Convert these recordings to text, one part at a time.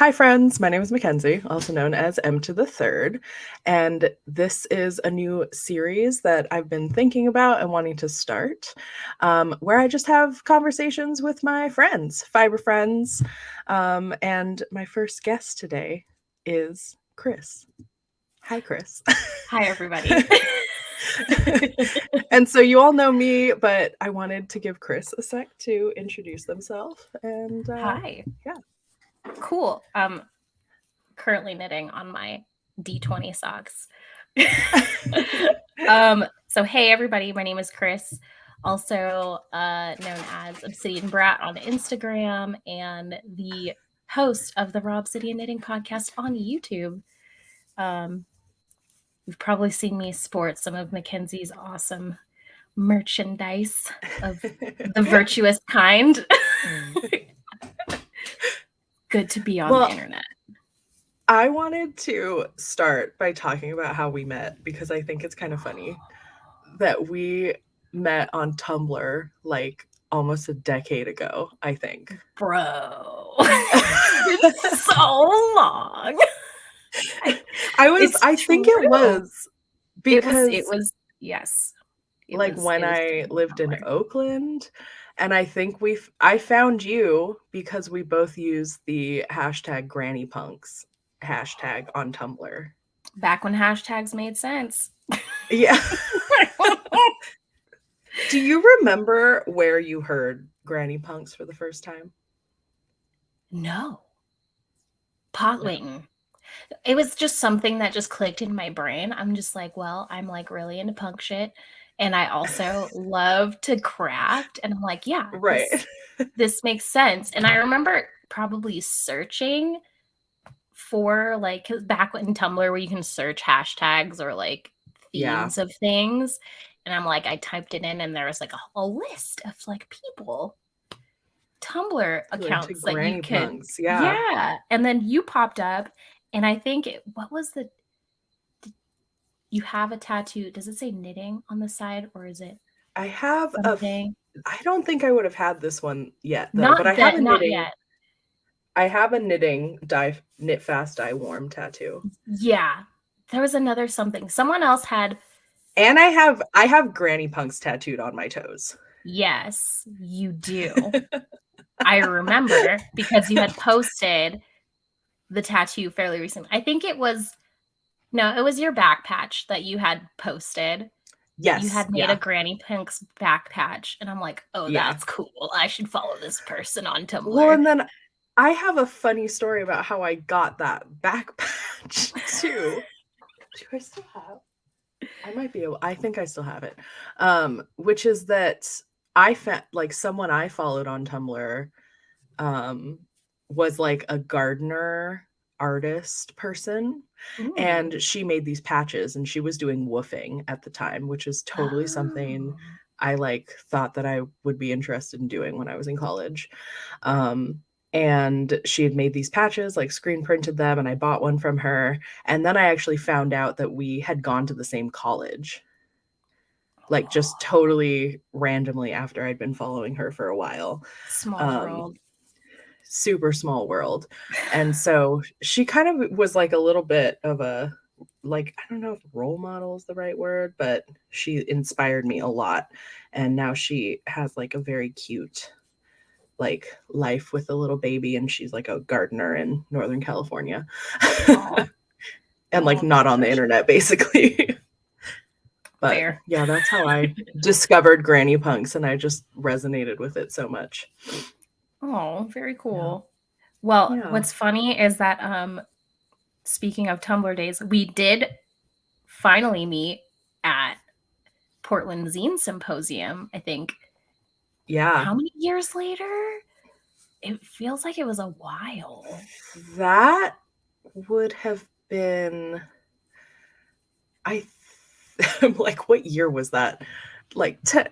Hi, friends. My name is Mackenzie, also known as Emtothethird, and this is a new series that I've been thinking about and wanting to start, where I just have conversations with my friends, fiber friends, and my first guest today is Kris. Hi, Kris. Hi, everybody. And so you all know me, but I wanted to give Kris a sec to introduce themselves. And Hi. yeah. Cool. Currently knitting on my D20 socks. So hey everybody, my name is Kris, also known as Obsidian Brat on Instagram and the host of the Raw Obsidian Knitting podcast on YouTube. You've probably seen me sport some of Mackenzie's awesome merchandise of the virtuous kind. Good to be on the internet. I wanted to start by talking about how we met because I think it's kind of funny that we met on Tumblr like almost a decade ago, I think. Bro. It's so long. I think it was because it was yes. Like when I lived in Oakland, and I think I found you because we both used the hashtag Granny Punks hashtag on Tumblr. Back when hashtags made sense. Yeah. Do you remember where you heard Granny Punks for the first time? No. Potwing. It was just something that just clicked in my brain. I'm just like, well, I'm like really into punk shit. And I also love to craft. And I'm like, yeah, right. This makes sense. And I remember probably searching for like back in Tumblr where you can search hashtags or like themes of things. And I'm like, I typed it in and there was like a list of like people, Tumblr accounts that you could. Punks, yeah. And then you popped up and I think you have a tattoo. Does it say knitting on the side or is it? I have something? I don't think I would have had this one yet though, not but I that, have a not knitting. Yet. I have a knit fast, dye warm tattoo. Yeah. There was another something. Someone else had. And I have Granny Punks tattooed on my toes. Yes, you do. I remember because you had posted the tattoo fairly recently. I think it was your back patch that you had posted. Yes. You had made a Granny Punks back patch. And I'm like, oh, that's cool. I should follow this person on Tumblr. Well, and then I have a funny story about how I got that back patch too. Do I still have? I think I still have it. Which is that I found like someone I followed on Tumblr was like a gardener artist person. Ooh. And she made these patches and she was doing woofing at the time, which is totally something I like thought that I would be interested in doing when I was in college. And she had made these patches, like screen printed them, and I bought one from her. And then I actually found out that we had gone to the same college, like just totally randomly after I'd been following her for a while. Small world. Super small world. And so she kind of was like a little bit of a, like, I don't know if role model is the right word, but she inspired me a lot. And now she has like a very cute like life with a little baby, and she's like a gardener in Northern California. And like not on the internet basically. But fair. Yeah, that's how I discovered Granny Punks, and I just resonated with it so much. Oh, very cool. Yeah. Well, what's funny is that speaking of Tumblr days, we did finally meet at Portland Zine Symposium, I think. Yeah. How many years later? It feels like it was a while. That would have been, I'm like, what year was that? Like, like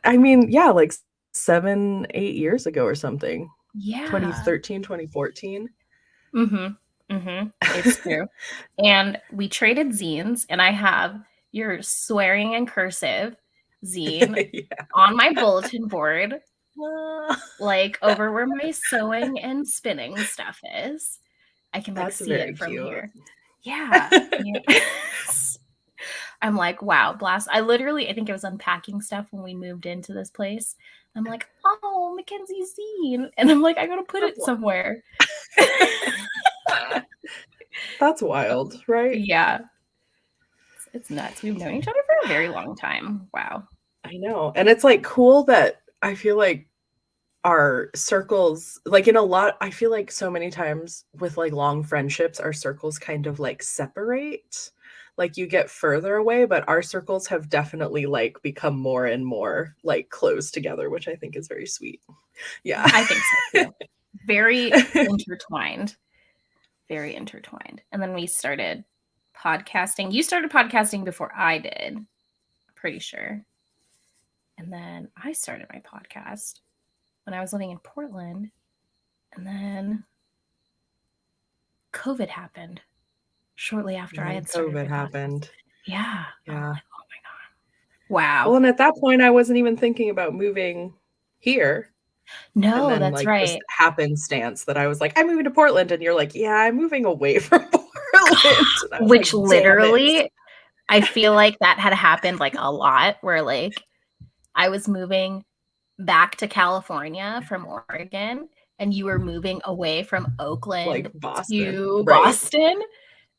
7-8 years ago or something. Yeah. 2013, 2014. It's true. And we traded zines, and I have your swearing in cursive zine on my bulletin board, like over where my sewing and spinning stuff is. I can like That's see very it from cute. here. Yeah. Yes. I'm like, wow, blast. I think I was unpacking stuff when we moved into this place. I'm like, oh, Mackenzie's zine. And I'm like, I gotta put it somewhere. That's wild, right? Yeah. It's nuts. We've known each other for a very long time. Wow. I know. And it's like cool that I feel like our circles, like in a lot, I feel like so many times with like long friendships, our circles kind of like separate. Like you get further away, but our circles have definitely like become more and more like close together, which I think is very sweet. Yeah. I think so too. Very intertwined. Very intertwined. And then we started podcasting. You started podcasting before I did, pretty sure. And then I started my podcast when I was living in Portland. And then COVID happened shortly after I had started COVID my happened. podcast. Yeah. Yeah. Like, oh my God. Wow. Well, and at that point, I wasn't even thinking about moving here. And No, then that's like right. just happenstance that I was like, I'm moving to Portland. And you're like, yeah, I'm moving away from Portland. Which like, literally, I feel like that had happened like a lot where like I was moving back to California from Oregon and you were moving away from Oakland like Boston. to Right. Boston.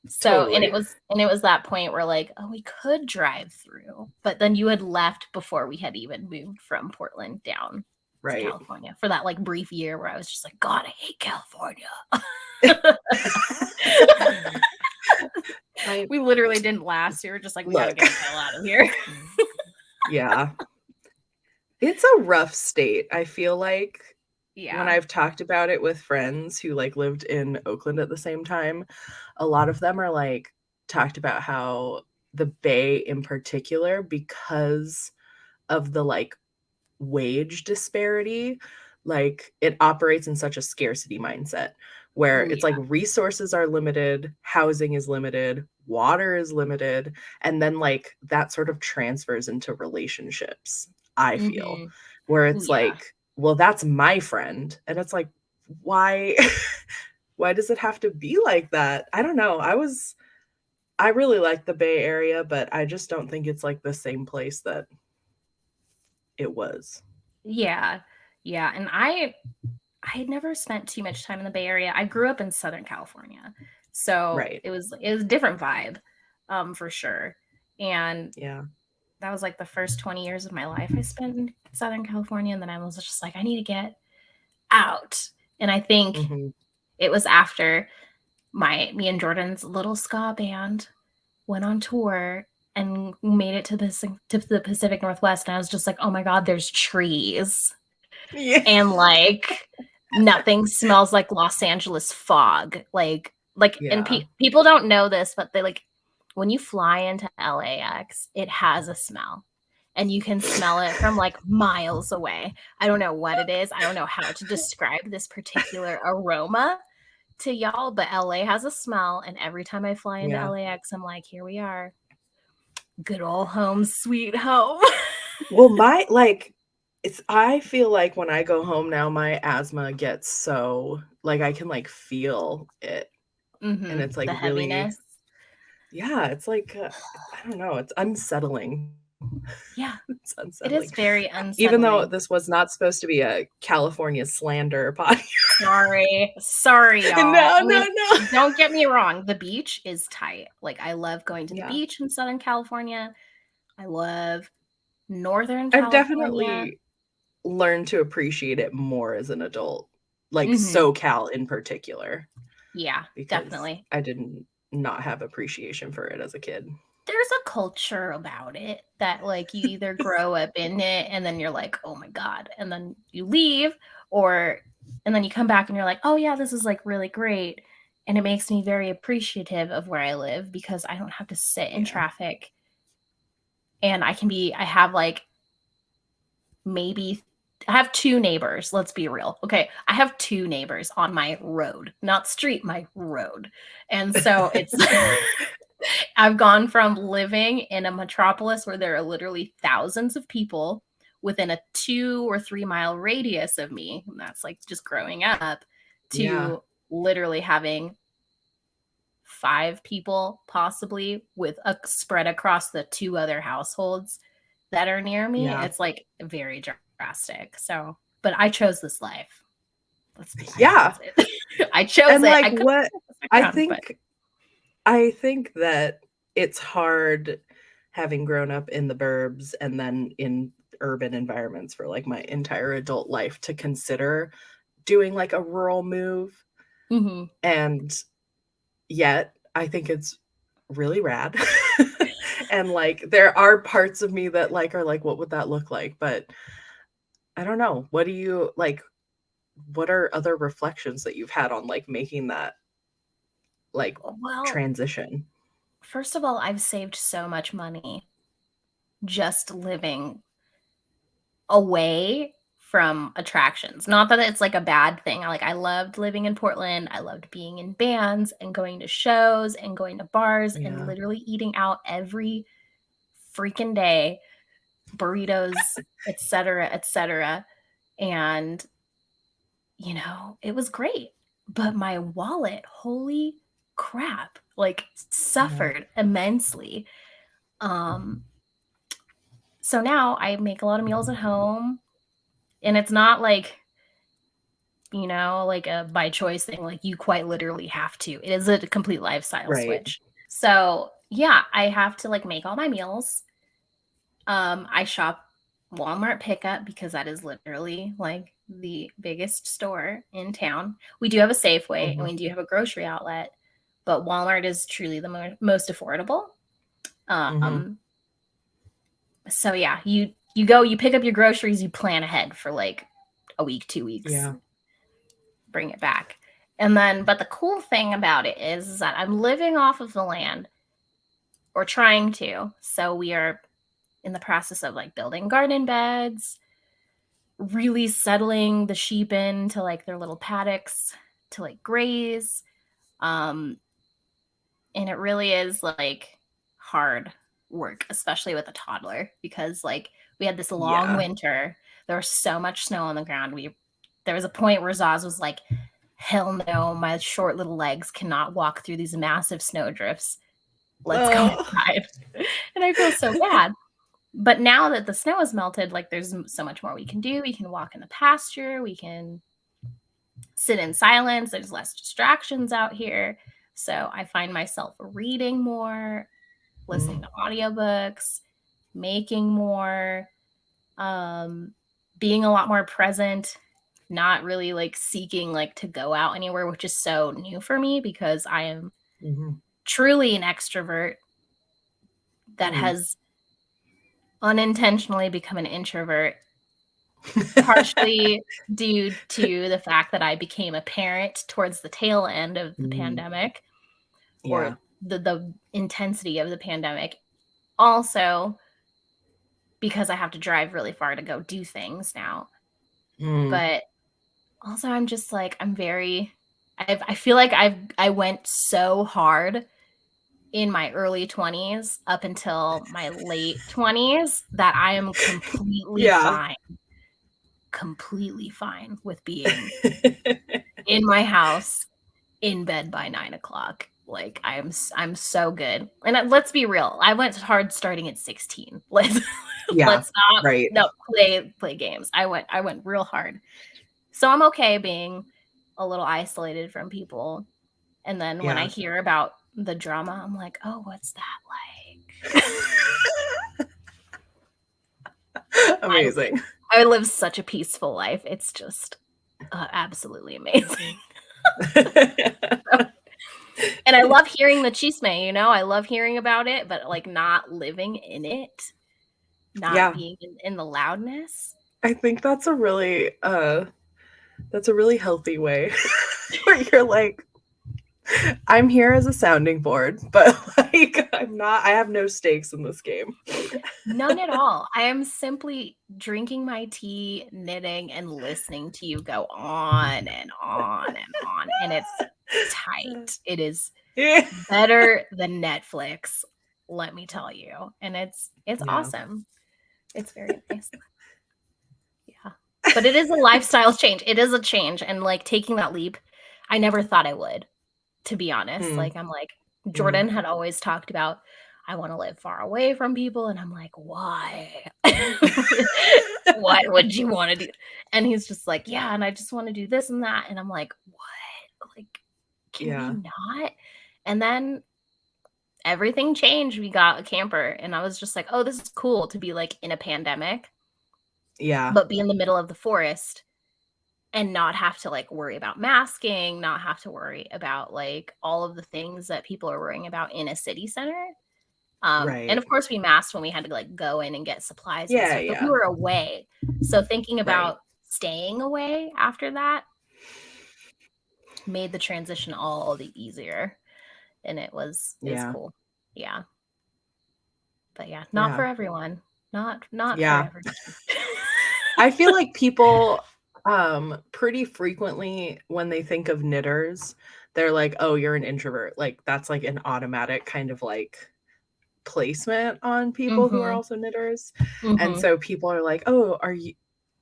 So, Totally. and it was that point where like, oh, we could drive through, but then you had left before we had even moved from Portland down to California for that like brief year where I was just like, God, I hate California. We literally didn't last. We were just like, we gotta get the hell out of here. Yeah. It's a rough state, I feel like. Yeah. When I've talked about it with friends who like lived in Oakland at the same time, a lot of them are like talked about how the Bay in particular, because of the like wage disparity, like it operates in such a scarcity mindset where it's like resources are limited, housing is limited, water is limited, and then like that sort of transfers into relationships, I feel, where it's like, well, that's my friend. And it's like, why why does it have to be like that? I don't know. I really like the Bay Area, but I just don't think it's like the same place that it was. Yeah. Yeah. And I had never spent too much time in the Bay Area. I grew up in Southern California. So it was a different vibe, for sure. And that was like the first 20 years of my life I spent in Southern California. And then I was just like, I need to get out. And I think it was after me and Jordan's little ska band went on tour and made it to the Pacific Northwest. And I was just like, oh my God, there's trees. Yeah. And like nothing smells like Los Angeles fog. And people don't know this, but they like when you fly into LAX, it has a smell. And you can smell it from like miles away. I don't know what it is. I don't know how to describe this particular aroma to y'all, but LA has a smell. And every time I fly into LAX, I'm like, here we are. Good old home, sweet home. Well, I feel like when I go home now, my asthma gets so like I can like feel it. And it's like the really heaviness. Yeah, it's like I don't know, it's unsettling. Yeah. It's unsettling. It is very unsettling. Even though this was not supposed to be a California slander podcast. Sorry, y'all. No. Don't get me wrong. The beach is tight. Like I love going to the beach in Southern California. I love Northern California. I've definitely learned to appreciate it more as an adult. Like SoCal in particular. Yeah, definitely. I didn't not have appreciation for it as a kid. There's a culture about it that like you either grow up in it and then you're like, oh my God, and then you leave, and then you come back and you're like, oh yeah, this is like really great. And it makes me very appreciative of where I live because I don't have to sit in traffic. And I have like I have 2 neighbors. Let's be real. Okay. I have 2 neighbors on my road, not street, my road. And so it's, I've gone from living in a metropolis where there are literally thousands of people within a 2 or 3 mile radius of me. And that's like just growing up to literally having 5 people possibly, with a spread across the 2 other households that are near me. Yeah. It's like very drastic. So, but I chose this life. Yeah. I chose And it. like I think that it's hard having grown up in the burbs and then in urban environments for like my entire adult life to consider doing like a rural move. Mm-hmm. And yet I think it's really rad. And like there are parts of me that like are like, what would that look like? But I don't know. What do you like? What are other reflections that you've had on like making that like transition? First of all, I've saved so much money just living away from attractions. Not that it's like a bad thing. I loved living in Portland. I loved being in bands and going to shows and going to bars and literally eating out every freaking day, burritos, etc., etc. And you know, it was great. But my wallet, holy crap, like suffered immensely. So now I make a lot of meals at home, and it's not like, you know, like a by choice thing. Like you quite literally have to. It is a complete lifestyle switch. So yeah, I have to like make all my meals. I shop Walmart pickup because that is literally like the biggest store in town. We do have a Safeway and we do have a grocery outlet, but Walmart is truly the most affordable. So yeah, you go, you pick up your groceries, you plan ahead for like a week, 2 weeks. Yeah. Bring it back. And then, but the cool thing about it is that I'm living off of the land, or trying to. So we are in the process of like building garden beds, really settling the sheep into like their little paddocks to like graze. And it really is like hard work, especially with a toddler, because like we had this long winter. There was so much snow on the ground. There was a point where Zaz was like, hell no, my short little legs cannot walk through these massive snow drifts. Let's go inside. And I feel so bad. But now that the snow has melted, like there's so much more we can do. We can walk in the pasture. We can sit in silence. There's less distractions out here. So I find myself reading more, listening to audiobooks, making more, being a lot more present, not really like seeking like to go out anywhere, which is so new for me because I am truly an extrovert that has unintentionally become an introvert, partially due to the fact that I became a parent towards the tail end of the pandemic, or the intensity of the pandemic. Also, because I have to drive really far to go do things now. But also, I'm just like, I feel like I went so hard in my early 20s up until my late 20s that I am completely fine with being in my house in bed by 9 o'clock. Like I'm so good. And let's be real, I went hard starting at 16. Let's not play games. I went real hard. So I'm okay being a little isolated from people. And then when I hear about the drama, I'm like, oh, what's that like? Amazing. I live such a peaceful life. It's just absolutely amazing. And I love hearing the chisme, you know, I love hearing about it, but like not living in it, not being in the loudness. I think that's a really healthy way where you're like, I'm here as a sounding board, but like I have no stakes in this game. None at all. I am simply drinking my tea, knitting, and listening to you go on and on and on. And it's tight. It is better than Netflix, let me tell you. And it's awesome. It's very nice. Yeah. But it is a lifestyle change. It is a change. And like taking that leap, I never thought I would. to be honest. Hmm. Like, I'm like, Mm. Jordan had always talked about, I want to live far away from people. And I'm like, why? Why would you want to do? And he's just like, yeah, and I just want to do this and that. And I'm like, what? Like, can we Yeah. not? And then everything changed. We got a camper, and I was just like, oh, this is cool to be like in a pandemic, Yeah. but be in the middle of the forest and not have to like worry about masking, not have to worry about like all of the things that people are worrying about in a city center. And Right. of course we masked when we had to like go in and get supplies and Yeah, stuff, but we yeah. were away. So thinking Right. about staying away after that made the transition all the easier. And it's Yeah. cool. Yeah. But yeah, not Yeah. for everyone. Not for Yeah. everyone. I feel like people pretty frequently when they think of knitters, they're like, "Oh, you're an introvert." Like that's like an automatic kind of like placement on people who are Mhm. also knitters. And Mhm. so people are like, "Oh, are you,"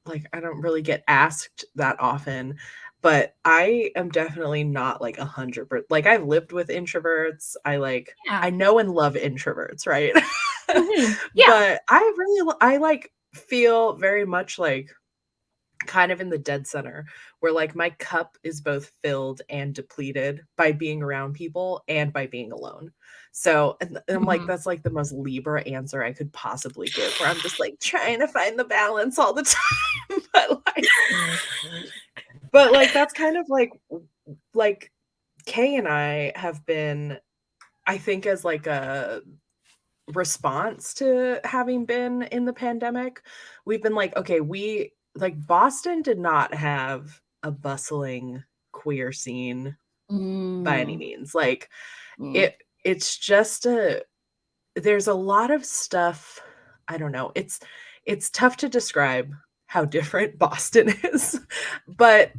like I don't really get asked that often, but I am definitely not like 100%. Like I've lived with introverts. I Yeah. know and love introverts, right? Mhm. Yeah. But I like feel very much like kind of in the dead center where like my cup is both filled and depleted by being around people and by being alone. So and I'm like, Mhm. that's like the most Libra answer I could possibly give, where I'm just like trying to find the balance all the time. But like that's kind of like Kay and I have been, I think, as like a response to having been in the pandemic, we've been like, okay, we like Boston did not have a bustling queer scene by any Mm. means. Like Mm. it's just a there's a lot of stuff. I don't know. It's tough to describe how different Boston is. But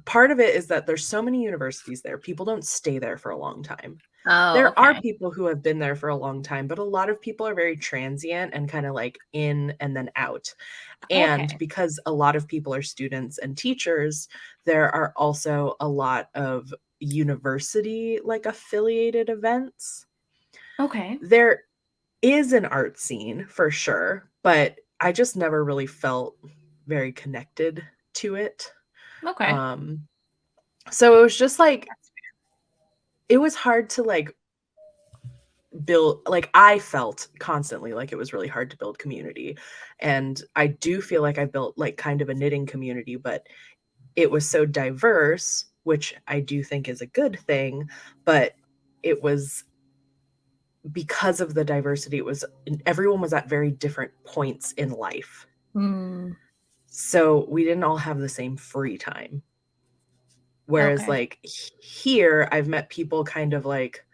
part of it is that there's so many universities there. People don't stay there for a long time. Oh, There are okay. people who have been there for a long time, but a lot of people are very transient and kind of like in and then out. And Okay. because a lot of people are students and teachers, there are also a lot of university like affiliated events. Okay. There is an art scene for sure, but I just never really felt very connected to it. Okay. Um, so it was just like it was hard to like build, like I felt constantly like it was really hard to build community. And I do feel like I built like kind of a knitting community, but it was so diverse, which I do think is a good thing, but it was because of the diversity, it was everyone was at very different points in life. Mm. So we didn't all have the same free time. Whereas Okay. like here, I've met people kind of like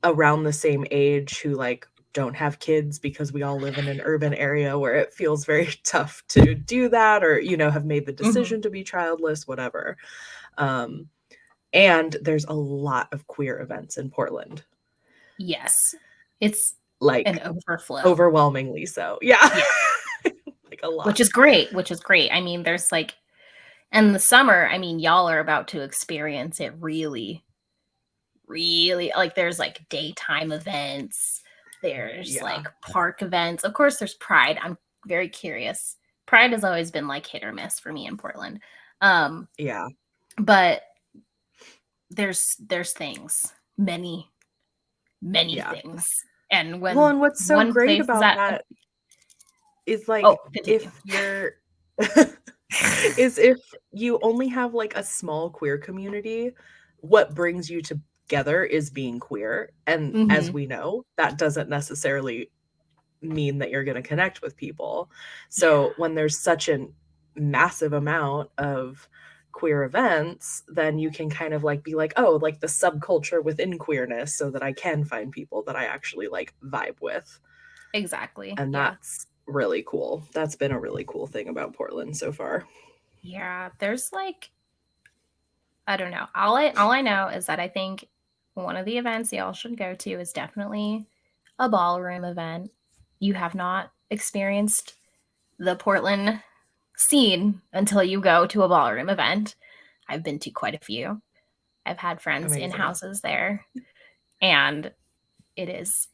around the same age who like don't have kids because we all live in an urban area where it feels very tough to do that, or have made the Mhm. decision to be childless, whatever. Um, and there's a lot of queer events in Portland, Yes. It's an like overflow. overwhelmingly so. Yeah. Yeah. Like a Which lot. is great, which is great. I mean, there's like and the summer, I mean, y'all are about to experience it really, really like there's like daytime events, there's Yeah. like park events. Of course, there's Pride. I'm very curious. Pride has always been like hit or miss for me in Portland. Um, Yeah. but there's things, many Yeah. things. And Well, when and what's so one great place is about at that is oh, like continue. if you're is if you only have like a small queer community, what brings you together is being queer. And as Mhm. we know, that doesn't necessarily mean that you're going to connect with people. Yeah, So when there's such a massive amount of queer events, then you can kind of like be like, oh, like the subculture within queerness, so that I can find people that I actually like vibe with. exactly. And Yeah. that's really cool. That's been a really cool thing about Portland so far. Yeah, there's like I don't know. All I know is that I think one of the events y'all should go to is definitely a ballroom event. You have not experienced the Portland scene until you go to a ballroom event. I've been to quite a few. I've had friends in Amazing. houses there, and it is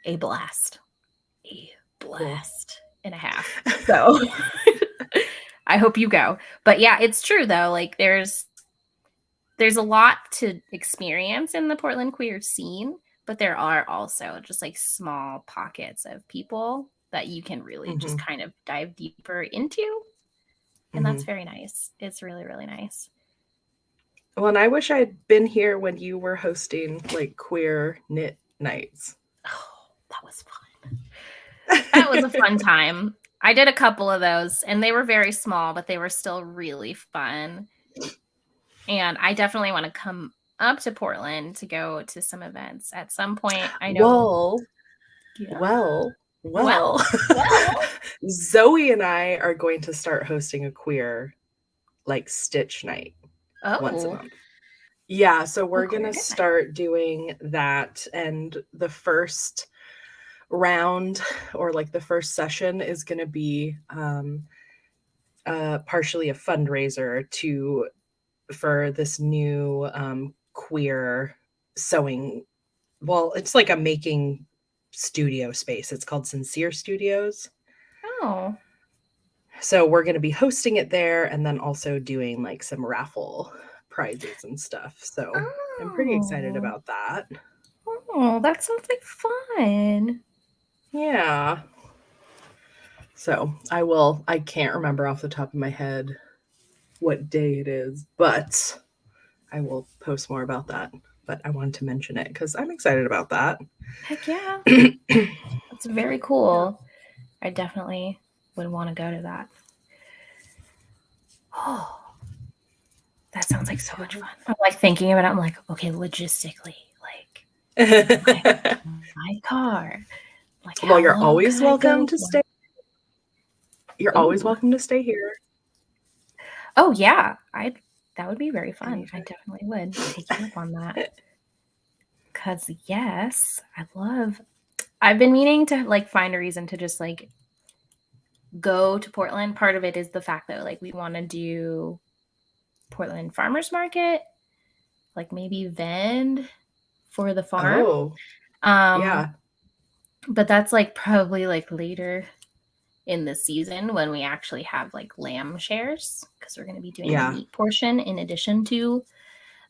a blast. A blast and a half. So I hope you go. But yeah, it's true though. Like there's a lot to experience in the Portland queer scene, but there are also just like small pockets of people that you can really just kind of dive deeper into. And that's very nice. It's really, really nice. Well, and I wish I'd been here when you were hosting like queer knit nights. Oh, that was fun. That was a fun time. I did a couple of those and they were very small, but they were still really fun. And I definitely want to come up to Portland to go to some events at some point. I know. Well. Zoe and I are going to start hosting a queer like stitch night once a month. Yeah, so we're going to start doing that, and the first round or like the first session is going to be partially a fundraiser for this new queer sewing. Well, it's like a making studio space. It's called Sincere Studios. Oh. So we're going to be hosting it there and then also doing like some raffle prizes and stuff. So I'm pretty excited about that. Oh, that sounds like fun. Yeah. So I can't remember off the top of my head what day it is, but I will post more about that. But I wanted to mention it because I'm excited about that. Heck yeah. It's very cool. I definitely would want to go to that. Oh, that sounds like so much fun. I'm like thinking about it. I'm like, okay, logistically, like my car. Like, well, you're always welcome to stay. You're always welcome to stay here. Oh yeah, that would be very fun. Anytime. I definitely would take you up on that. Cause yes, I've been meaning to like find a reason to just like go to Portland. Part of it is the fact that like we want to do Portland Farmers Market, like maybe vend for the farm. Oh, yeah. But that's like probably like later in the season when we actually have like lamb shares, because we're going to be doing the meat portion in addition to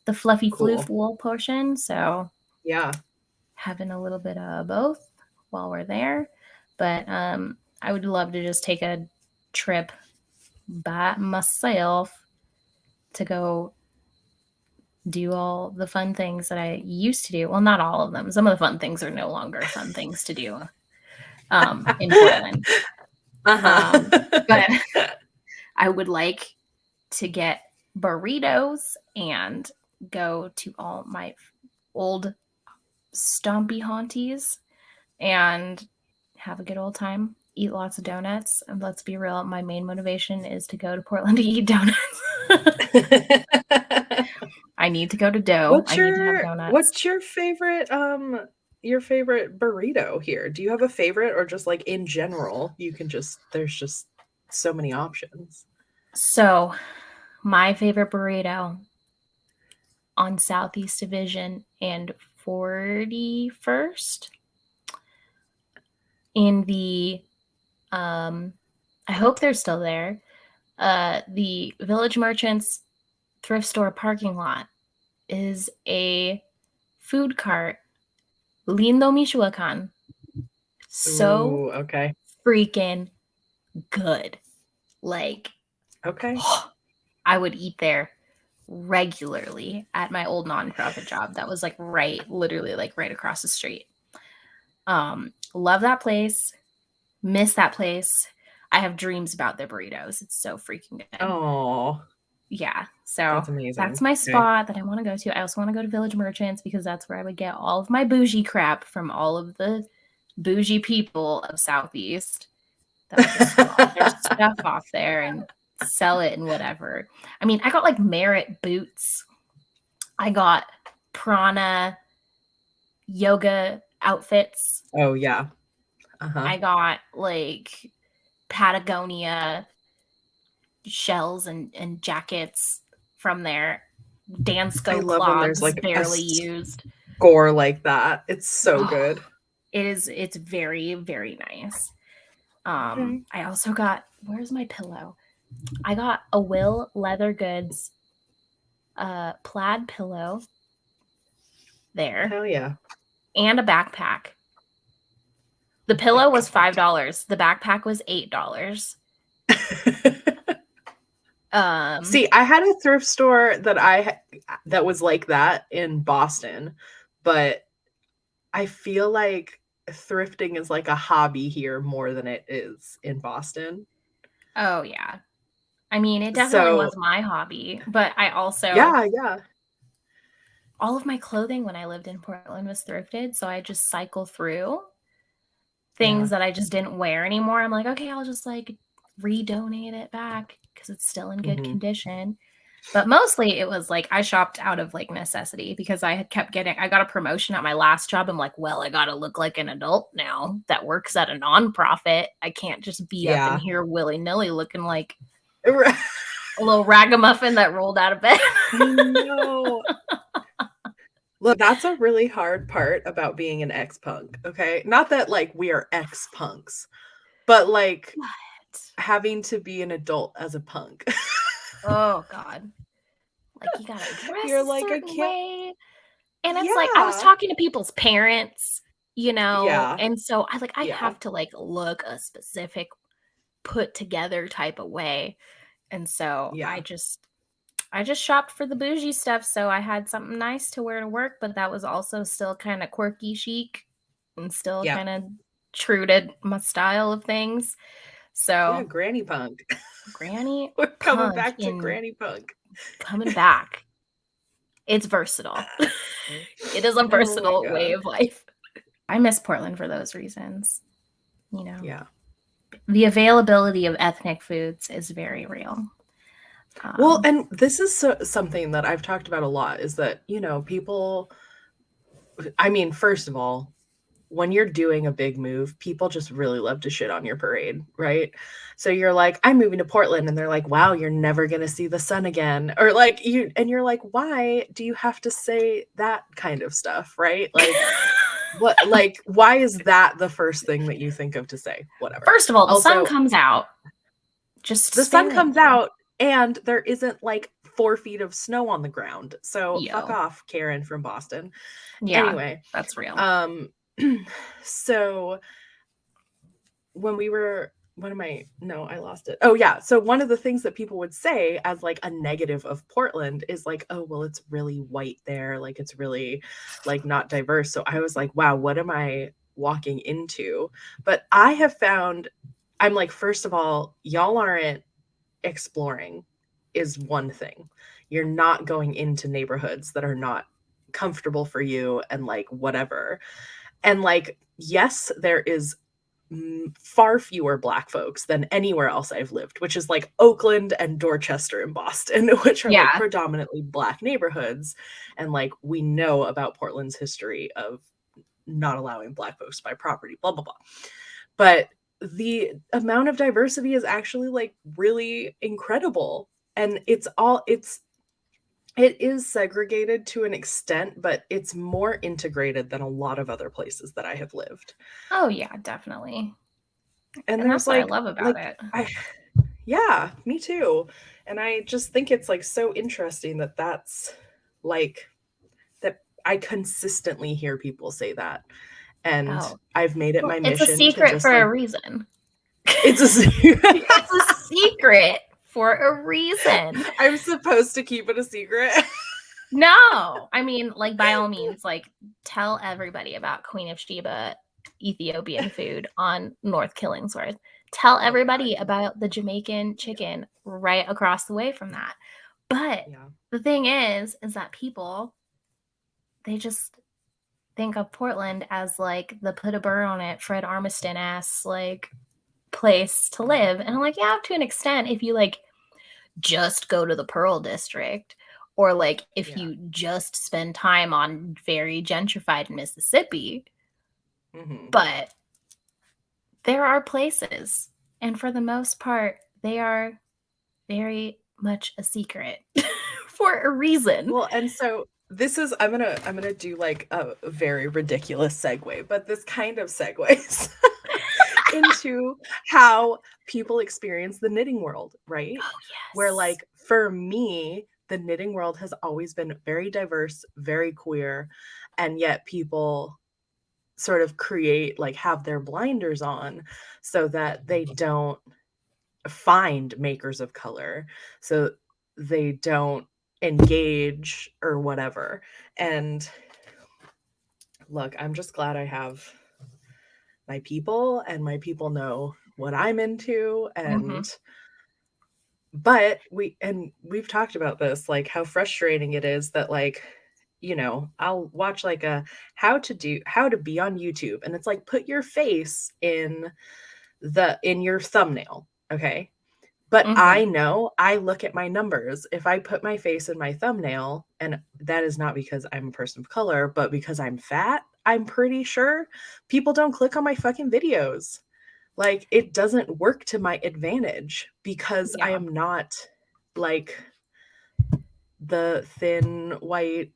the fluffy floof wool portion. So yeah, having a little bit of both while we're there. But I would love to just take a trip by myself to go do all the fun things that I used to do. Well, not all of them. Some of the fun things are no longer fun things to do in Portland. But I would like to get burritos and go to all my old stompy haunties and have a good old time, eat lots of donuts. And let's be real, my main motivation is to go to Portland to eat donuts. I need to go to Dough. I need to have donuts. What's your favorite burrito here? Do you have a favorite, or just like in general, there's just so many options? So my favorite burrito on Southeast Division and 41st in the I hope they're still there, the Village Merchants thrift store parking lot is a food cart. Lindo Michoacan. So freaking good. Like, I would eat there regularly at my old nonprofit job. That was like literally like right across the street. Love that place. Miss that place. I have dreams about their burritos. It's so freaking good. Oh, yeah. So that's my spot that I want to go to. I also want to go to Village Merchants because that's where I would get all of my bougie crap from all of the bougie people of Southeast that would just sell all their stuff off there and sell it and whatever. I mean, I got like Merit boots. I got Prana yoga outfits. Oh yeah. I got like Patagonia shells and jackets from there. Dansko love when there's clogs like a barely used. score like that. It's so good. It's very, very nice. Okay. I also got, where's my pillow? I got a Will Leather Goods plaid pillow there. Hell yeah. And a backpack. The pillow was $5. The backpack was $8. See, I had a thrift store that was like that in Boston, but I feel like thrifting is like a hobby here more than it is in Boston. Oh yeah. I mean, it definitely was my hobby, but I also yeah. All of my clothing when I lived in Portland was thrifted, so I just cycle through things that I just didn't wear anymore. I'm like, okay, I'll just like redonate it back because it's still in good condition. But mostly it was like I shopped out of like necessity because I got a promotion at my last job. I'm like, well, I got to look like an adult now that works at a nonprofit. I can't just be up in here willy-nilly looking like a little ragamuffin that rolled out of bed. No. Look, that's a really hard part about being an ex-punk, okay? Not that like we are ex-punks, but like having to be an adult as a punk. Oh God. Like you gotta dress You're a like, certain way. And it's yeah. like I was talking to people's parents, you know, Yeah. and so I have to like look a specific put together type of way. And so I just shopped for the bougie stuff. So I had something nice to wear to work, but that was also still kind of quirky chic and still kind of true to my style of things. So granny punk. Granny We're coming punk back to granny punk. Coming back. It's versatile. It is a versatile way of life. I miss Portland for those reasons. You know. Yeah. The availability of ethnic foods is very real. Well, and this is something that I've talked about a lot is that, you know, people, I mean, first of all, when you're doing a big move, people just really love to shit on your parade, right? So you're like, I'm moving to Portland, and they're like, wow, you're never going to see the sun again. Or like you're like, why do you have to say that kind of stuff, right? Like, what, like, why is that the first thing that you think of to say? Whatever. First of all, the sun comes out. Just the sun comes out, and there isn't like 4 feet of snow on the ground. So fuck off, Karen from Boston. Yeah, anyway, that's real. So when we were, I lost it. Oh yeah. So one of the things that people would say as like a negative of Portland is like, oh, well, it's really white there. Like it's really like not diverse. So I was like, wow, what am I walking into? But I have found, I'm like, first of all, y'all aren't exploring is one thing. You're not going into neighborhoods that are not comfortable for you and like whatever. And like, yes, there is far fewer Black folks than anywhere else I've lived, which is like Oakland and Dorchester and Boston, which are like predominantly Black neighborhoods. And like, we know about Portland's history of not allowing Black folks to buy property, blah, blah, blah. But the amount of diversity is actually like really incredible. And it is segregated to an extent, but it's more integrated than a lot of other places that I have lived. Oh yeah, definitely. And that's what I love about it. Yeah, me too. And I just think it's like so interesting that that's like that I consistently hear people say that. And I've made it my mission. It's a secret for a reason. It's a secret. It's a secret for a reason. I'm supposed to keep it a secret. No, I mean, like by all means, like tell everybody about Queen of Sheba Ethiopian food on North Killingsworth. Tell everybody about the Jamaican chicken right across the way from that. But the thing is that people, they just think of Portland as like the put a burr on it, Fred Armiston ass like place to live. And I'm like, yeah, to an extent, if you like just go to the Pearl District, or like if you just spend time on very gentrified Mississippi. But there are places, and for the most part, they are very much a secret for a reason. Well, and so this is I'm gonna do like a very ridiculous segue, but this kind of segues into how people experience the knitting world, right? Oh, Where yes. like for me, the knitting world has always been very diverse, very queer, and yet people sort of create like have their blinders on so that they don't find makers of color, so they don't engage or whatever. And look, I'm just glad I have my people, and my people know what I'm into. Mm-hmm. And but we've talked about this, like how frustrating it is that like, you know, I'll watch like a how to be on YouTube, and it's like put your face in your thumbnail, okay? But Mm-hmm. I know, I look at my numbers. If I put my face in my thumbnail, and that is not because I'm a person of color, but because I'm fat, I'm pretty sure people don't click on my fucking videos. Like, it doesn't work to my advantage because I Yeah. am not like the thin white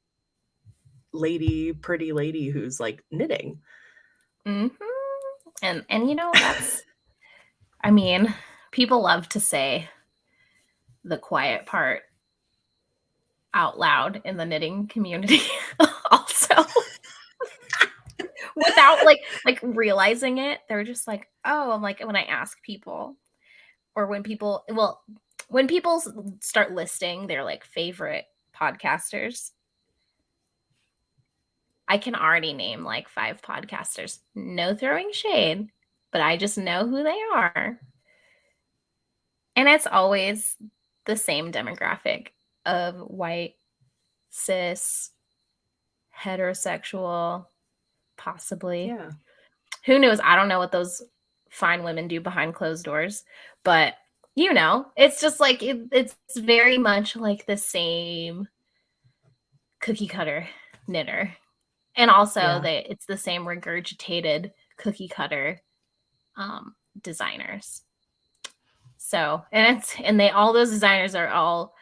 lady, pretty lady who's like knitting. Mm-hmm. And you know, that's, I mean, people love to say the quiet part out loud in the knitting community also. Without like realizing it. They're just like, oh, I'm like when I ask people, or when people start listing their like favorite podcasters, I can already name like 5 podcasters. No throwing shade, but I just know who they are. And it's always the same demographic of white, cis, heterosexual, possibly. Yeah. Who knows? I don't know what those fine women do behind closed doors, but you know, it's just like it's very much like the same cookie cutter knitter. And also Yeah. that it's the same regurgitated cookie cutter designers. So, and they all those designers are all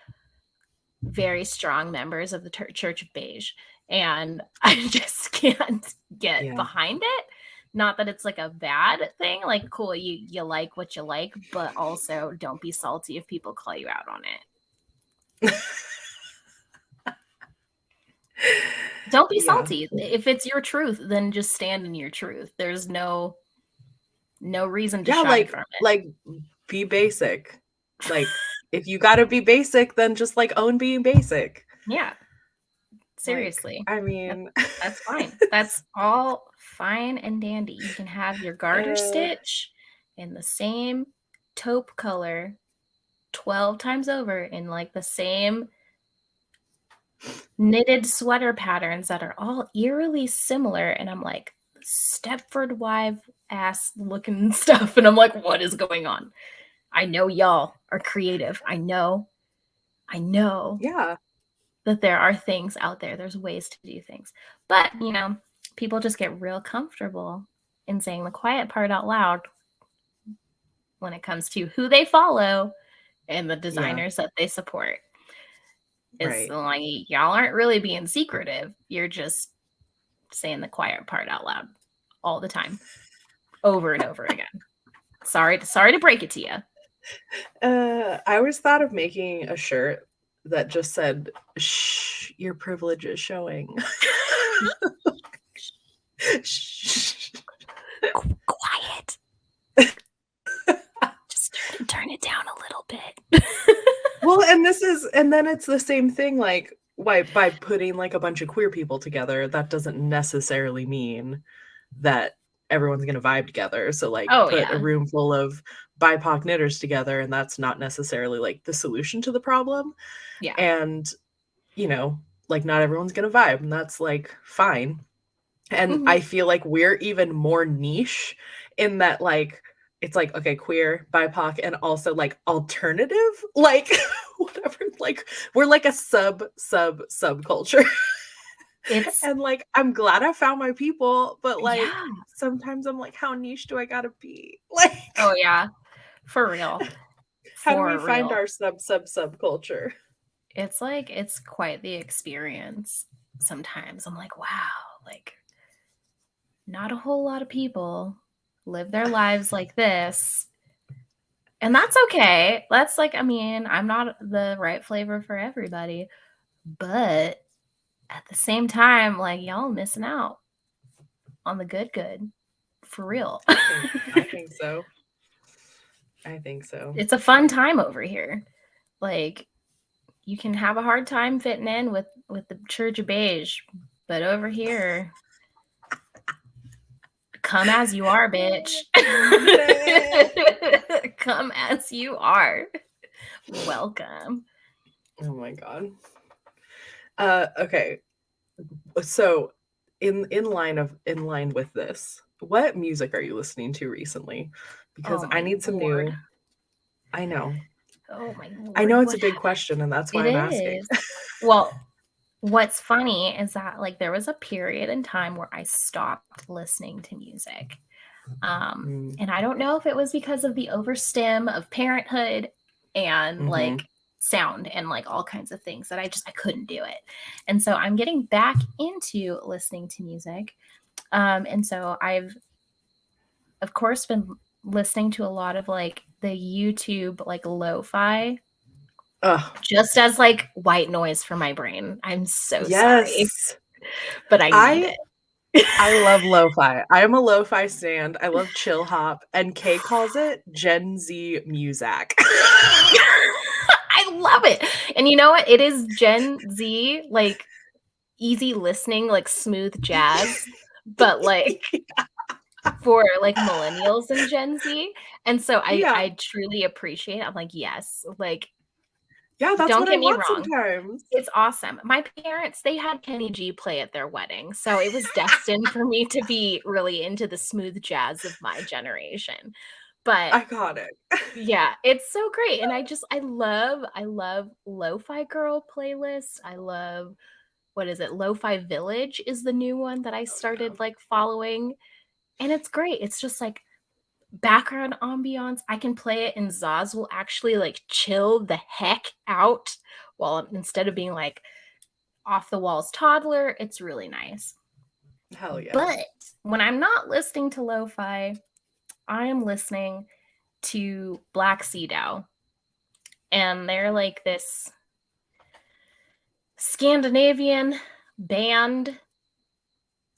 very strong members of the Church of Beige, and I just can't get Yeah. behind it. Not that it's like a bad thing, like cool, you like what you like, but also don't be salty if people call you out on it. Don't be Yeah. salty. If it's your truth, then just stand in your truth. There's no reason to Yeah, shy from it. like be basic. Like if you got to be basic, then just like own being basic. Yeah, Like, seriously. I mean, That's fine. That's all fine and dandy. You can have your garter uh, stitch in the same taupe color 12 times over in like the same knitted sweater patterns that are all eerily similar. And I'm like, Stepford wife ass looking stuff. And I'm like, what is going on? I know y'all are creative. I know yeah, that there are things out there. There's ways to do things. But, you know, people just get real comfortable in saying the quiet part out loud when it comes to who they follow and the yeah, designers that they support. It's right. like y'all aren't really being secretive. You're just saying the quiet part out loud all the time, over and over again. Sorry to break it to you. I always thought of making a shirt that just said, "Shh, your privilege is showing." Shh. Quiet. Just turn it down a little bit. Well, and then it's the same thing, like why by putting like a bunch of queer people together, that doesn't necessarily mean that everyone's gonna vibe together. So like Oh put a yeah. room full of BIPOC knitters together, and that's not necessarily like the solution to the problem. Yeah. And you know, like not everyone's gonna vibe, and that's like fine. And Mm-hmm. I feel like we're even more niche in that like it's like okay, queer, BIPOC, and also like alternative, like whatever. Like we're like a subculture. It's And like I'm glad I found my people, but like yeah. sometimes I'm like, how niche do I gotta be? Like, Oh yeah. For real. how do we For find real. our subculture? It's like, it's quite the experience. Sometimes I'm like, wow, like not a whole lot of people live their lives like this. And that's okay. That's like, I mean, I'm not the right flavor for everybody, but at the same time, like, y'all missing out on the good for real. I think so. I think so. It's a fun time over here. Like, you can have a hard time fitting in with the Church of Beige, but over here, come as you are, bitch. Come as you are. Welcome. Oh my god. Okay. So in line with this, what music are you listening to recently? Because I need some new. I know. Oh my lord. I know it's a big question, and that's why I'm asking. Well, what's funny is that like there was a period in time where I stopped listening to music. And I don't know if it was because of the overstim of parenthood and like sound and like all kinds of things that I couldn't do it. And so I'm getting back into listening to music. And so I've of course been listening to a lot of like the YouTube like lo-fi. Just as like white noise for my brain. I'm so sorry. But I need it. I love lo-fi. I am a lo-fi stand. I love chill hop, and Kay calls it Gen Z music. I love it. And you know what? It is Gen Z, like easy listening, like smooth jazz, but like for like millennials and Gen Z. And so I truly appreciate it. I'm like, yes, like yeah, that's don't what get I me want wrong. sometimes. It's awesome. My parents, they had Kenny G play at their wedding. So it was destined for me to be really into the smooth jazz of my generation. But iconic. Yeah, it's so great. And I love Lo-Fi Girl playlists. I love, what is it? Lo-Fi Village is the new one that I started like following. And it's great. It's just like background ambiance. I can play it and Zaz will actually like chill the heck out while instead of being like off the walls toddler. It's really nice. Hell yeah. But when I'm not listening to lo-fi, I am listening to Black Sea Dow. And they're like this Scandinavian band.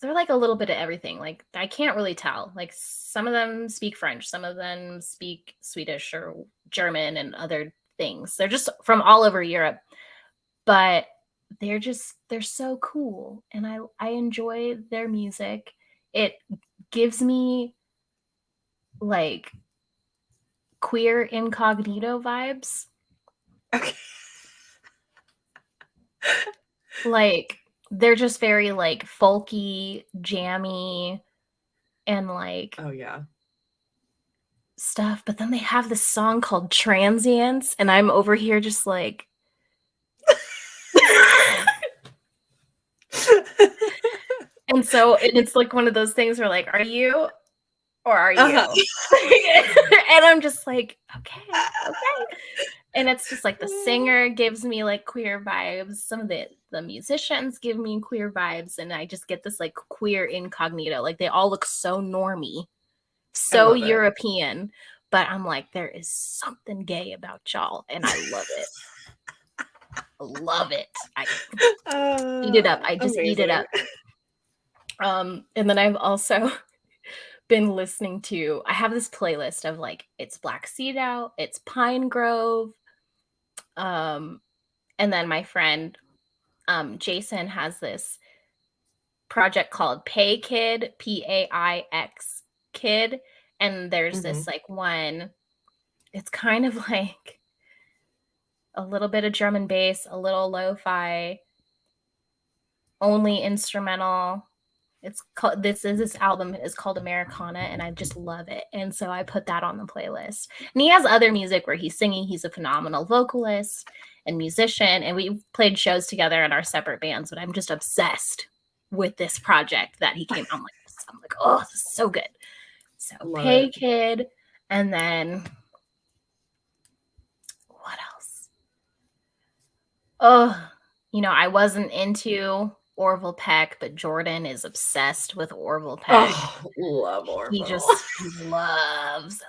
They're like a little bit of everything. Like I can't really tell. Like some of them speak French, some of them speak Swedish or German and other things. They're just from all over Europe. But they're so cool and I enjoy their music. It gives me like queer incognito vibes. Okay. Like they're just very like folky, jammy, and like oh yeah stuff. But then they have this song called Transients, and I'm over here just like and so it's like one of those things where like, are you or are you? And I'm just like, okay. And it's just like the singer gives me like queer vibes. Some of the musicians give me queer vibes. And I just get this like queer incognito. Like they all look so normy, so European. But I'm like, there is something gay about y'all. And I love it. Love it. I eat it up. I just eat it up. And then I've also been listening to, I have this playlist of like, it's Black Sea Dow, it's Pine Grove. And then my friend Jason has this project called Pay Kid, Paix Kid, and there's this like one, it's kind of like a little bit of drum and bass, a little lo-fi, only instrumental. It's called, this album is called Americana, and I just love it. And so I put that on the playlist. And he has other music where he's singing. He's a phenomenal vocalist and musician, and we've played shows together in our separate bands, but I'm just obsessed with this project that he came. I'm like, oh, this is so good. So Pay Kid, and then what else? Oh, I wasn't into Orville Peck, but Jordan is obsessed with Orville Peck. Oh, love He Orville. just loves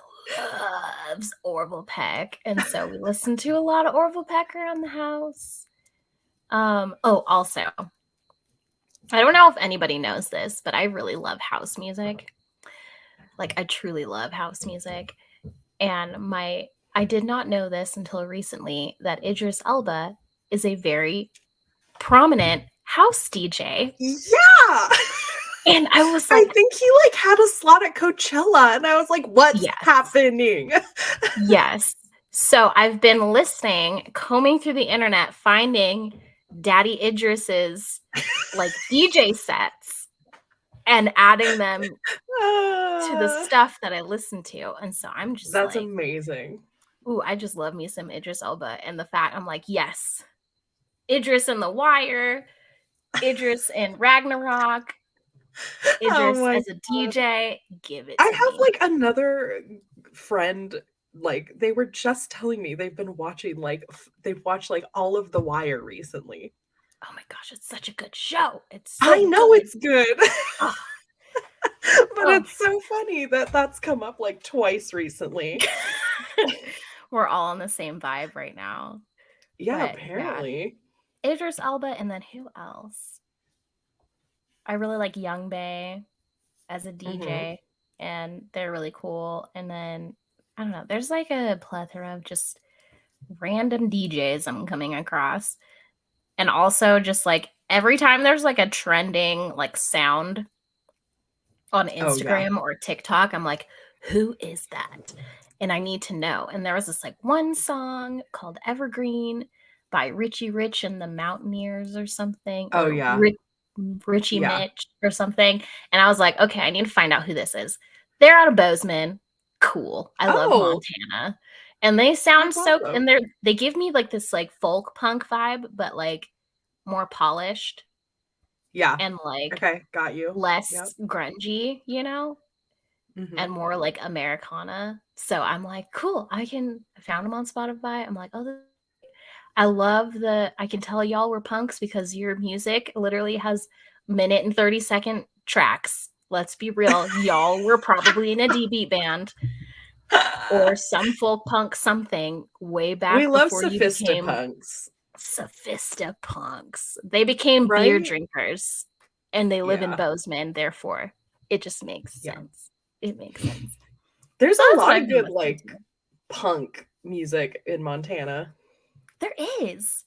Orville Peck, and so we listen to a lot of Orville Peck around the house. Also, I don't know if anybody knows this, but I really love house music. Like, I truly love house music. And I did not know this until recently, that Idris Elba is a very prominent house DJ. Yeah. And I was I like, think he like had a slot at Coachella, and I was like, what's yes. happening? Yes. So I've been listening, combing through the internet, finding Daddy Idris's like DJ sets and adding them to the stuff that I listen to. And so I'm just That's like, amazing. ooh, I just love me some Idris Elba. And the fact I'm like, yes, Idris in The Wire, Idris in Ragnarok, Idris as a DJ, give it to I have me. like another friend, like they were just telling me they've been watching they've watched like all of The Wire recently. Oh my gosh, it's such a good show. It's so I know good. it's good. Oh. But it's so funny that that's come up like twice recently. We're all on the same vibe right now. Yeah, But, apparently. Yeah. Idris Elba, and then who else? I really like Young Bae as a DJ, and they're really cool. And then, I don't know, there's like a plethora of just random DJs I'm coming across. And also just like every time there's like a trending like sound on Instagram or TikTok, I'm like, who is that? And I need to know. And there was this like one song called Evergreen by Richie Rich and the Mountaineers or something. Oh, or yeah. Richie Mitch or something. And I was like, okay, I need to find out who this is. They're out of Bozeman. Cool. I love Montana. And they sound so, and they give me like this like folk punk vibe, but like more polished. Yeah. And like, okay, got you. Less grungy, and more like Americana. So I'm like, cool. I found them on Spotify. I'm like, oh, I can tell y'all were punks because your music literally has minute and 30-second tracks. Let's be real. Y'all were probably in a D-beat band or some folk punk something way back We love before you became Sophistipunks. Sophistipunks. They became beer drinkers and they live in Bozeman, therefore it just makes sense. It makes sense. There's a lot of good like punk music in Montana. There is.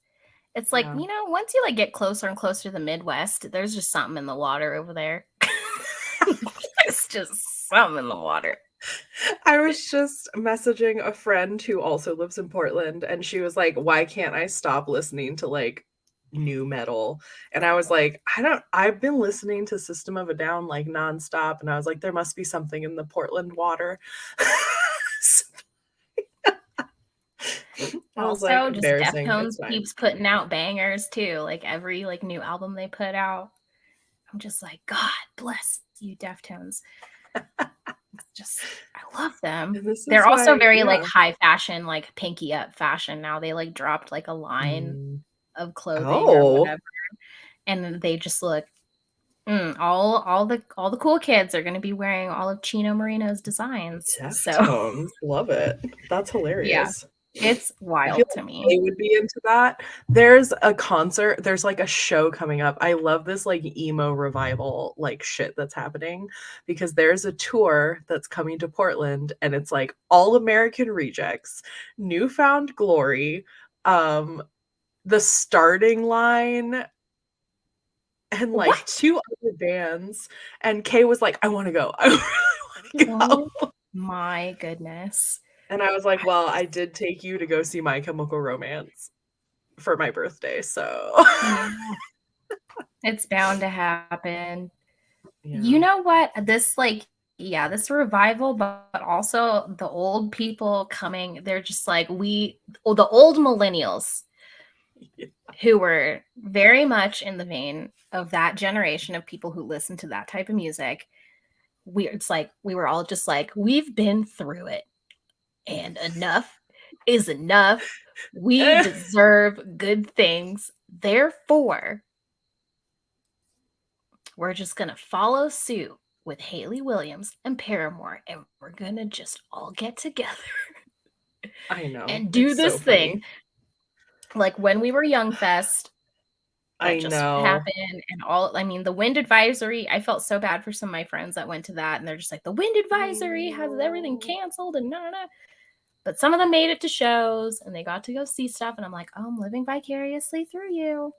It's like, once you like get closer and closer to the Midwest, there's just something in the water over there. It's just something in the water. I was just messaging a friend who also lives in Portland, and she was like, why can't I stop listening to like new metal? And I was like, I've been listening to System of a Down like nonstop, and I was like, there must be something in the Portland water. Also, like, just Deftones keeps putting out bangers too. Like every like new album they put out, I'm just like, God bless you, Deftones. Just, I love them. They're also very like high fashion, like pinky up fashion now. They like dropped like a line of clothing or whatever, and they just look. All the cool kids are going to be wearing all of Chino Marino's designs. Deftones, love it. That's hilarious. Yeah, it's wild to me. They would be into that. There's a concert. There's like a show coming up. I love this like emo revival like shit that's happening because there's a tour that's coming to Portland, and it's like All American Rejects, Newfound Glory, The Starting Line, and like two other bands. And Kay was like, I want to go. I really want to go. Oh my goodness. And I was like, well, I did take you to go see My Chemical Romance for my birthday, so. It's bound to happen. Yeah. You know what? This this revival, but also the old people coming, they're just like the old millennials who were very much in the vein of that generation of people who listen to that type of music. It's like we were all just like, we've been through it. And enough is enough. We deserve good things. Therefore, we're just going to follow suit with Hayley Williams and Paramore, and we're going to just all get together I know. and do It's so this thing. funny. Like when we were Young Fest, that I just know. happened. And I mean, the wind advisory, I felt so bad for some of my friends that went to that. And they're just like, the wind advisory has everything canceled and no. But some of them made it to shows and they got to go see stuff. And I'm like, oh, I'm living vicariously through you.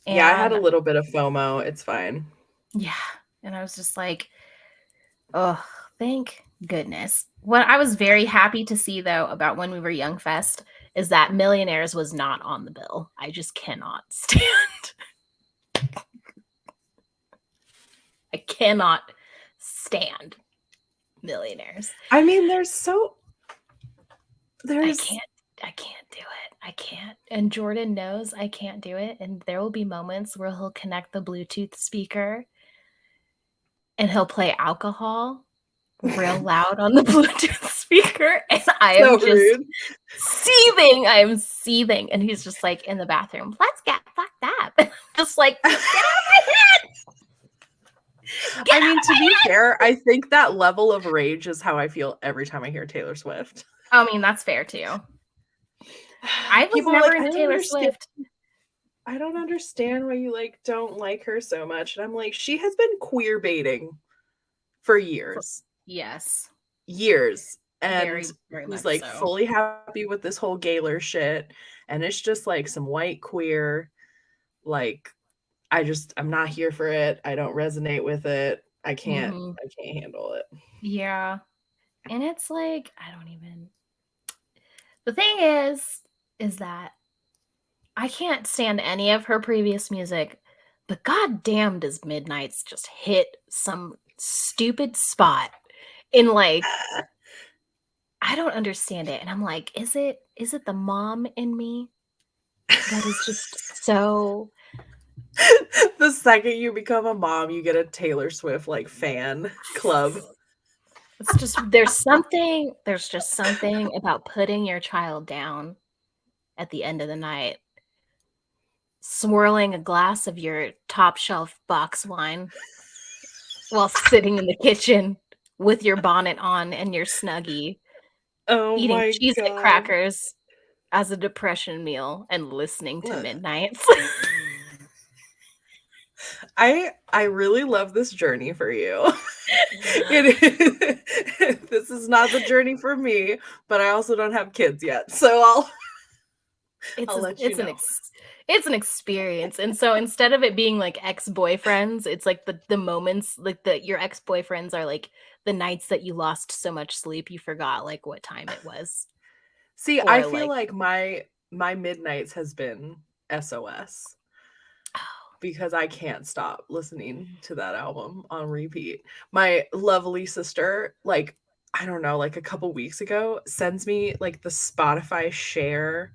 And yeah, I had a little bit of FOMO. It's fine. Yeah. And I was just like, oh, thank goodness. What I was very happy to see, though, about When We Were Young Fest is that Millionaires was not on the bill. I just cannot stand. I cannot stand Millionaires. I mean, I can't do it. I can't. And Jordan knows I can't do it. And there will be moments where he'll connect the Bluetooth speaker and he'll play Alcohol real loud on the Bluetooth speaker. And I am just rude. Seething. I am seething. And he's just like in the bathroom. Let's get fucked up. Just like, get out of my head. I mean, to be fair, I think that level of rage is how I feel every time I hear Taylor Swift. I mean, that's fair too. I was never into Taylor Swift. I don't understand why you don't like her so much. And I'm like, she has been queer baiting for years. Yes. Years. And very, very was so. fully happy with this whole Gaylor shit. And it's just some white queer, I'm not here for it. I don't resonate with it. I can't handle it. Yeah. And it's I don't even. The thing is that I can't stand any of her previous music, but goddamn does Midnight's just hit some stupid spot in I don't understand it. And I'm like, is it the mom in me that is just so. The second you become a mom, you get a Taylor Swift fan club. It's just there's just something about putting your child down at the end of the night, swirling a glass of your top shelf box wine while sitting in the kitchen with your bonnet on and your Snuggie, eating Cheez-It crackers as a depression meal and listening to Midnight's. I really love this journey for you. This is not the journey for me, but I also don't have kids yet, so I'll let you know. It's an experience. And so instead of it being ex-boyfriends, it's the moments your ex-boyfriends are the nights that you lost so much sleep you forgot what time it was. See, I feel my Midnights has been SOS. Because I can't stop listening to that album on repeat. My lovely sister, I don't know, a couple weeks ago, sends me the Spotify share,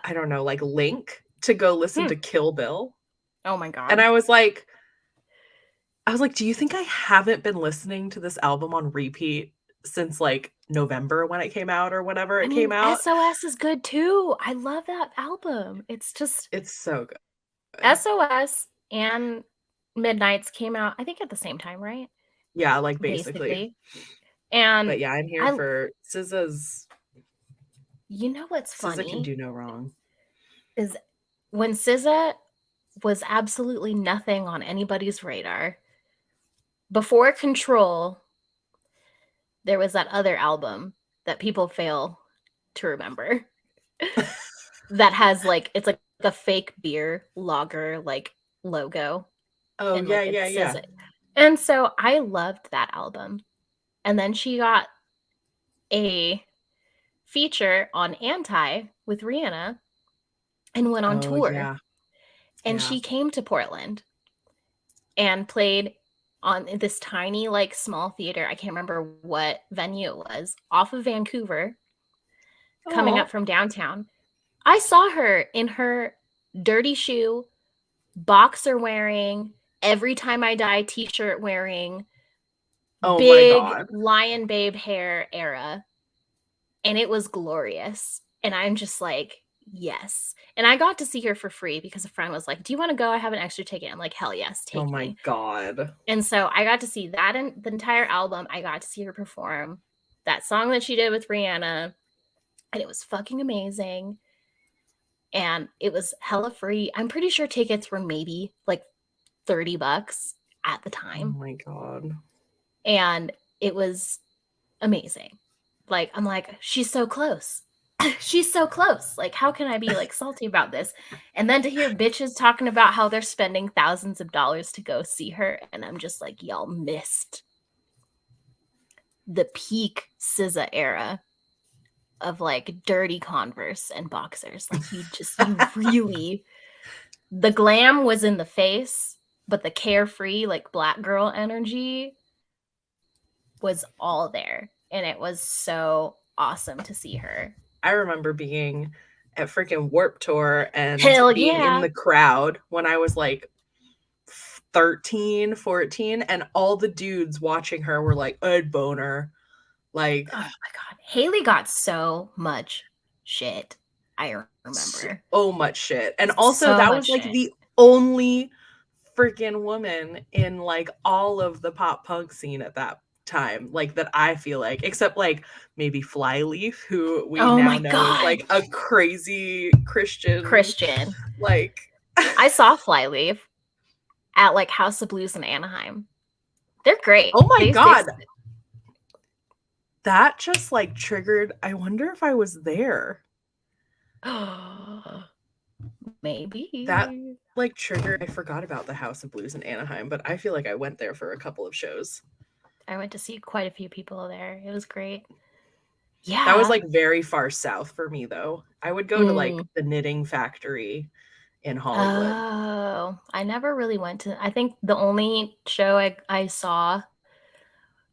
I don't know, link to go listen to Kill Bill. Oh my God. And I was like, do you think I haven't been listening to this album on repeat since November when it came out or whenever it came out? SOS is good too. I love that album. It's so good. SOS and Midnight's came out, I think, at the same time, right? Yeah, basically. But yeah, I'm here for SZA's. You know what's funny? SZA can do no wrong. Is when SZA was absolutely nothing on anybody's radar. Before Control, there was that other album that people fail to remember. That has it's a fake beer lager logo. Oh, and, yeah. And so I loved that album. And then she got a feature on Anti with Rihanna and went on tour. Yeah. And she came to Portland and played on this tiny small theater. I can't remember what venue it was, off of Vancouver, coming up from downtown. I saw her in her dirty shoe, boxer wearing, Every Time I Die t-shirt wearing, big Lion Babe hair era. And it was glorious. And I'm just like, yes. And I got to see her for free because a friend was like, do you want to go? I have an extra ticket. I'm like, hell yes, Oh take my me. God. And so I got to see that in the entire album. I got to see her perform that song that she did with Rihanna. And it was fucking amazing. And it was hella free. I'm pretty sure tickets were maybe like $30 at the Oh time. my God. And it was amazing. Like, I'm like, she's so close. She's so close. Like, how can I be like salty about this? And then to hear bitches talking about how they're spending thousands of dollars to go see her, and I'm just like, y'all missed the peak SZA era of like dirty Converse and boxers. Like, you really, the glam was in the face, but the carefree, like black girl energy was all there. And it was so awesome to see her. I remember being at freaking Warped Tour and Hell being in yeah. the crowd when I was like 13, 14, and all the dudes watching her were like, I'd boner. Like, oh my God. Haley got so much shit. I remember. so much shit. And also, So that much was like shit. the only freaking woman in like all of the pop punk scene at that time, like that I feel like, except like maybe Flyleaf, who we Oh now my know is God. like a crazy Christian. Like, I saw Flyleaf at like House of Blues in Anaheim. They're great. oh my God. That just like triggered. I wonder if I was there. Maybe. That like triggered. I forgot about the House of Blues in Anaheim, but I feel like I went there for a couple of shows. I went to see quite a few people there. It was great. Yeah. That was like very far south for me though. I would go to like the Knitting Factory in Hollywood. Oh, I never really went to, I think the only show I saw,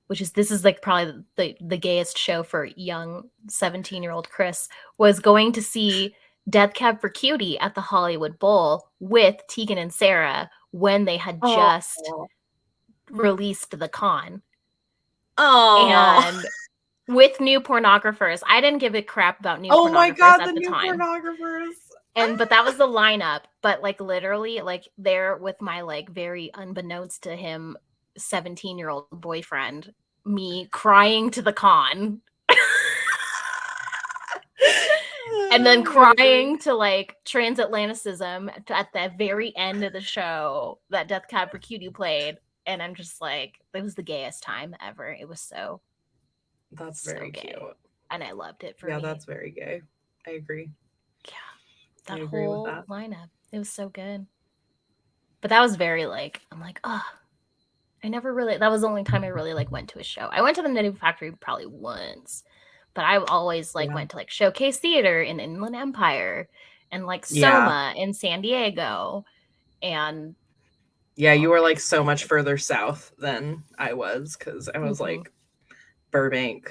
which is, this is like probably the gayest show for young 17-year-old Kris, was going to see Death Cab for Cutie at the Hollywood Bowl with Tegan and Sarah when they had just released The Con. Oh. And with new pornographers. I didn't give a crap about new pornographers Oh my God, at the the new time. pornographers. But that was the lineup. But like literally, like there with my like very unbeknownst to him 17-year-old boyfriend, me crying to The Con. And then crying to like transatlanticism at the very end of the show that Death Cab for Cutie played. And I'm just like, it was the gayest time ever. It was so That's very gay. cute. And I loved it for me. Yeah, that's very gay. I agree. Yeah. That I agree with whole that. lineup. It was so good. But that was very like, I'm like, oh, I never really, that was the only time I really like went to a show. I went to the Knitting Factory probably once, but I always like went to like Showcase Theater in Inland Empire and like Soma in San Diego. And yeah, you were like so much further south than I was because I was like Burbank,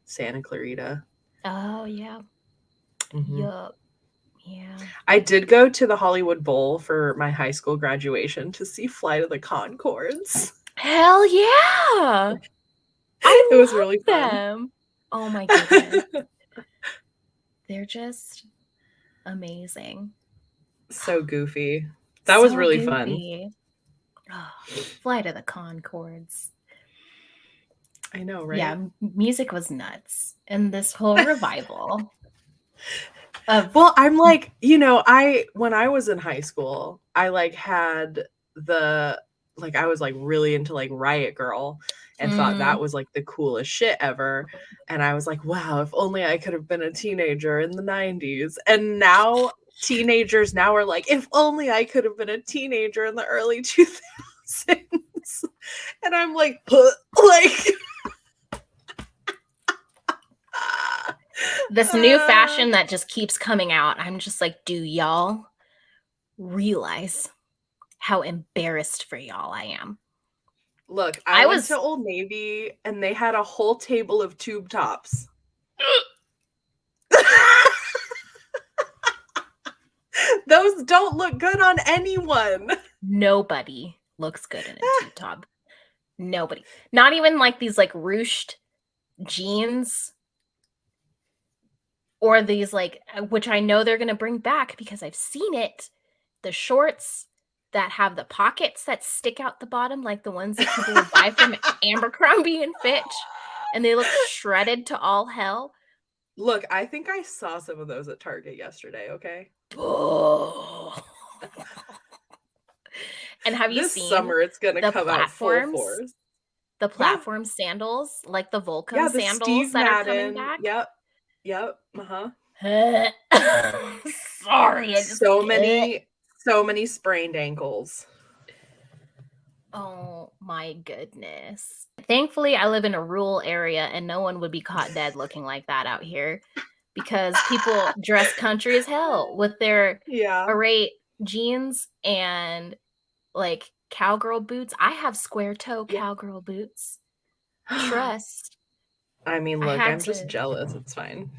Santa Clarita. Oh, yeah. Yup. Yeah. I did go to the Hollywood Bowl for my high school graduation to see Flight of the Conchords. Hell yeah. It was really fun. Oh my goodness. They're just amazing. So goofy. That was really fun. Oh, Flight of the Conchords. I know, right? Yeah, music was nuts. And this whole revival. Well, I'm like, you know, when I was in high school, I like had I was like really into like Riot Girl and thought that was like the coolest shit ever. And I was like, wow, if only I could have been a teenager in the 90s. And now teenagers now are like, if only I could have been a teenager in the early 2000s. And I'm like, like this new fashion that just keeps coming out. I'm just like, do y'all realize how embarrassed for y'all I am? Look, I went to Old Navy and they had a whole table of tube tops. Those don't look good on anyone. Nobody looks good in a tube top. Nobody. Not even like these like ruched jeans. Or these, like, which I know they're gonna bring back because I've seen it, the shorts that have the pockets that stick out the bottom, like the ones that people would buy from Abercrombie and Fitch, and they look shredded to all hell. Look, I think I saw some of those at Target yesterday, okay? Oh. And have you This seen summer, it's gonna the come out full platforms? force. The Yeah. platform sandals, like the Yeah, Volcom the sandals Steve that are coming Madden. back? Yep. Yep. Uh-huh. Sorry, I just So many sprained ankles. Oh my goodness. Thankfully, I live in a rural area and no one would be caught dead looking like that out here because people dress country as hell with their Yeah. array jeans and like cowgirl boots. I have square toe Yeah. cowgirl boots. Trust. I mean, I look, had I'm just to. jealous. It's fine.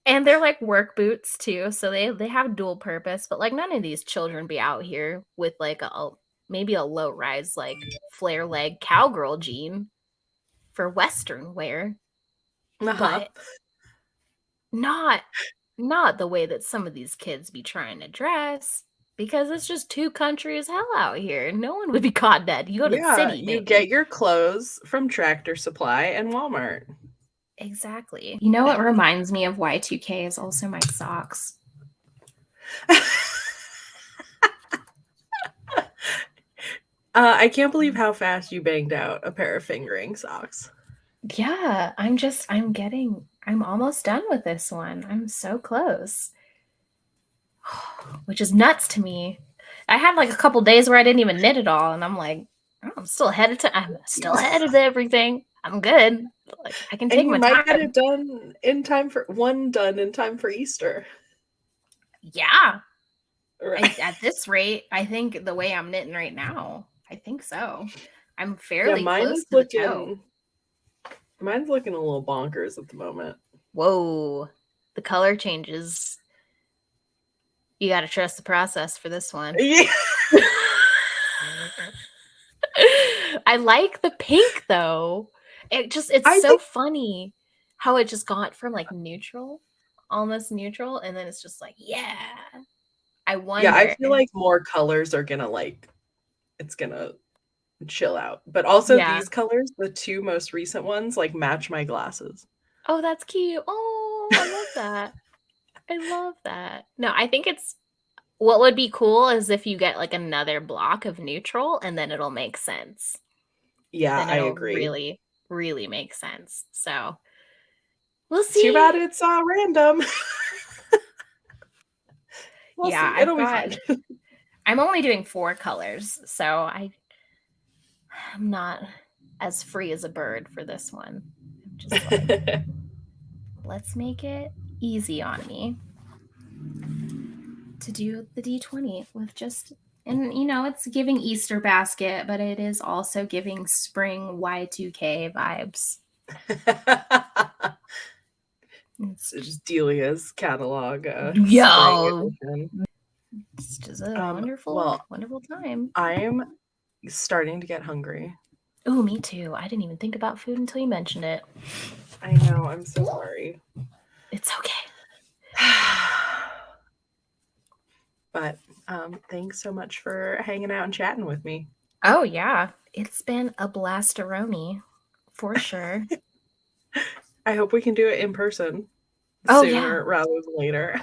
And they're like work boots too, so they have dual purpose, but like none of these children be out here with like maybe a low rise like flare leg cowgirl jean for western wear, Uh-huh. but not the way that some of these kids be trying to dress because it's just too country as hell out here. No one would be caught dead. You go to the Yeah, city, you get baby. your clothes from Tractor Supply and Walmart. Exactly. You know what reminds me of Y2K is also my socks. I can't believe how fast you banged out a pair of fingering socks. Yeah, I'm almost done with this one. I'm so close. Which is nuts to me. I had like a couple days where I didn't even knit at all, and I'm like, oh, I'm still ahead of everything. I'm good. Like I can And take you my might get time. it done in time for Easter. Yeah. Right. At this rate, I think the way I'm knitting right now, I think so. I'm Yeah, fairly close to the toe. mine's looking a little bonkers at the moment. Whoa. The color changes. You got to trust the process for this one. Yeah. I like the pink though. It's I so think funny how it just got from like neutral, almost neutral, and then it's just like, yeah. I yeah, I wonder. feel like more colors are gonna it's gonna chill out. But also Yeah. these colors, the two most recent ones, like match my glasses. Oh, that's cute. Oh, I love that. I love that. No, I think it's what would be cool is if you get like another block of neutral and then it'll make sense. Yeah, Then I it'll agree. really, really make sense. So we'll Too bad see. it's random. We'll Yeah, see. It'll be fine. I'm only doing 4 colors, so I'm not as free as a bird for this one. I'm just like, let's make it easy on me to do the D20 with just, and it's giving Easter basket, but it is also giving spring Y2K vibes. It's just Delia's catalog spring Yo, edition. it's just a wonderful, Well, wonderful time. I am starting to get hungry. Oh, me too. I didn't even think about food until you mentioned it. I know. I'm so sorry. It's okay. But thanks so much for hanging out and chatting with me. Oh, yeah. It's been a blastaroni for sure. I hope we can do it in person Oh, sooner yeah. rather than later.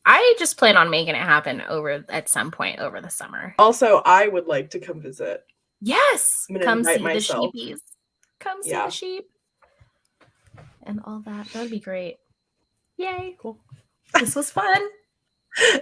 I just plan on making it happen at some point over the summer. Also, I would like to come visit. Yes. I'm gonna Come invite see myself. the sheepies. Come see the sheep. And all that. That'd be great. Yay. Cool. This was fun. Yeah.